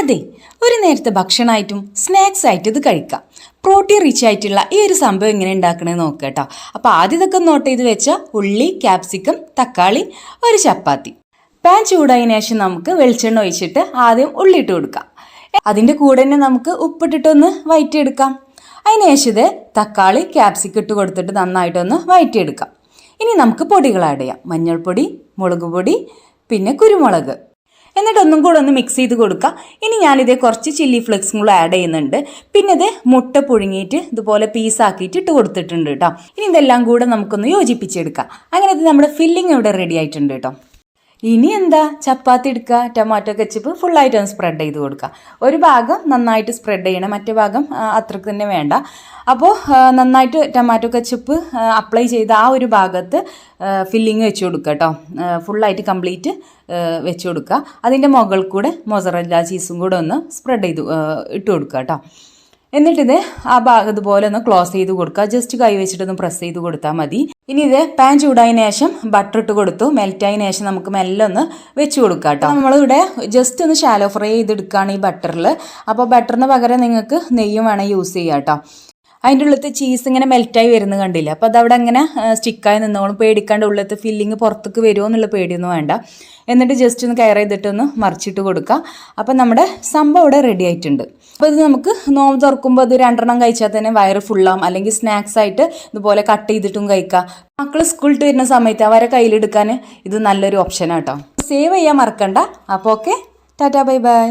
അതെ, ഒരു നേരത്തെ ഭക്ഷണമായിട്ടും സ്നാക്സ് ആയിട്ട് ഇത് കഴിക്കാം. പ്രോട്ടീൻ റിച്ച് ആയിട്ടുള്ള ഈ ഒരു സംഭവം എങ്ങനെ ഉണ്ടാക്കണമെന്ന് നോക്കുക കേട്ടോ. അപ്പോൾ ആദ്യം ഇതൊക്കെ നോട്ട് ചെയ്ത് വെച്ചാൽ ഉള്ളി, ക്യാപ്സിക്കം, തക്കാളി, ഒരു ചപ്പാത്തി. പാൻ ചൂടായതിനു ശേഷം നമുക്ക് വെളിച്ചെണ്ണ ഒഴിച്ചിട്ട് ആദ്യം ഉള്ളി ഇട്ട് കൊടുക്കാം. അതിൻ്റെ കൂടെ തന്നെ നമുക്ക് ഉപ്പിട്ടിട്ടൊന്ന് വഴറ്റിയെടുക്കാം. അതിന് ശേഷം ഇത് തക്കാളി, ക്യാപ്സിക്കം ഇട്ട് കൊടുത്തിട്ട് നന്നായിട്ടൊന്ന് വഴറ്റിയെടുക്കാം. ഇനി നമുക്ക് പൊടികൾ ആഡ് ചെയ്യാം. മഞ്ഞൾപ്പൊടി, മുളക് പൊടി, പിന്നെ കുരുമുളക്. എന്നിട്ട് ഒന്നും കൂടെ ഒന്ന് മിക്സ് ചെയ്ത് കൊടുക്കുക. ഇനി ഞാനിതേ കുറച്ച് ചില്ലി ഫ്ലെക്സും കൂടെ ആഡ് ചെയ്യുന്നുണ്ട്. പിന്നെ ഇത് മുട്ട പുഴുങ്ങിയിട്ട് ഇതുപോലെ പീസാക്കിയിട്ട് ഇട്ട് കൊടുത്തിട്ടുണ്ട് കേട്ടോ. ഇനി ഇതെല്ലാം കൂടെ നമുക്കൊന്ന് യോജിപ്പിച്ചെടുക്കാം. അങ്ങനെ ഇത് നമ്മുടെ ഫില്ലിങ് ഇവിടെ റെഡി ആയിട്ടുണ്ട് കേട്ടോ. ഇനി എന്താ, ചപ്പാത്തി എടുക്കുക, ടൊമാറ്റോ കെച്ചപ്പ് ഫുള്ളായിട്ടൊന്ന് സ്പ്രെഡ് ചെയ്ത് കൊടുക്കുക. ഒരു ഭാഗം നന്നായിട്ട് സ്പ്രെഡ് ചെയ്യണം, മറ്റേ ഭാഗം അത്രക്ക് തന്നെ വേണ്ട. അപ്പോൾ നന്നായിട്ട് ടൊമാറ്റോ കെച്ചപ്പ് അപ്ലൈ ചെയ്ത് ആ ഒരു ഭാഗത്ത് ഫില്ലിങ് വെച്ച് കൊടുക്കുക കേട്ടോ. ഫുള്ളായിട്ട് കംപ്ലീറ്റ് വെച്ച് കൊടുക്കുക. അതിൻ്റെ മുകളിൽ കൂടെ മൊസറല്ല ചീസും കൂടെ ഒന്ന് സ്പ്രെഡ് ചെയ്ത് ഇട്ട് കൊടുക്കുക കേട്ടോ. എന്നിട്ടിത് ആ ഭാഗം ഇതുപോലെ ഒന്ന് ക്ലോസ് ചെയ്ത് കൊടുക്കുക. ജസ്റ്റ് കൈ വെച്ചിട്ടൊന്ന് പ്രസ് ചെയ്ത് കൊടുത്താൽ മതി. ഇനി ഇത് പാൻ ചൂടായതിനു ശേഷം ബട്ടർ ഇട്ട് കൊടുത്തു. മെൽറ്റായതിനു ശേഷം നമുക്ക് മെല്ലെ ഒന്ന് വെച്ച് കൊടുക്കാം കേട്ടോ. നമ്മളിവിടെ ജസ്റ്റ് ഒന്ന് ഷാലോ ഫ്രൈ ചെയ്തെടുക്കുകയാണ് ഈ ബട്ടറിൽ. അപ്പോൾ ബട്ടറിന് പകരം നിങ്ങൾക്ക് നെയ്യും വേണം യൂസ് ചെയ്യാം കേട്ടോ. അതിൻ്റെ ഉള്ളിലത്തെ ചീസ് ഇങ്ങനെ മെൽറ്റായി വരുന്നത് കണ്ടില്ല. അപ്പോൾ അതവിടെ അങ്ങനെ സ്റ്റിക്കായി നിന്നോളും. പേടിക്കാണ്ട് ഉള്ളിലത്തെ ഫില്ലിങ് പുറത്തേക്ക് വരുമോ എന്നുള്ള പേടിയൊന്നും വേണ്ട. എന്നിട്ട് ജസ്റ്റ് ഒന്ന് കയർ ചെയ്തിട്ടൊന്ന് മറിച്ചിട്ട് കൊടുക്കുക. അപ്പം നമ്മുടെ സംഭവം ഇവിടെ റെഡി ആയിട്ടുണ്ട്. അപ്പോൾ ഇത് നമുക്ക് നോമ്പ് തുറക്കുമ്പോൾ ഇത് 2 കഴിച്ചാൽ തന്നെ വയറ് ഫുള്ളാവും. അല്ലെങ്കിൽ സ്നാക്സ് ആയിട്ട് ഇതുപോലെ കട്ട് ചെയ്തിട്ടും കഴിക്കാം. മക്കൾ സ്കൂളിൽ വരുന്ന സമയത്ത് അവരെ കയ്യിലെടുക്കാൻ ഇത് നല്ലൊരു ഓപ്ഷനാണ് കേട്ടോ. സേവ് ചെയ്യാൻ മറക്കണ്ട. അപ്പോൾ ഓക്കെ, ടാറ്റാ ബൈ ബൈ.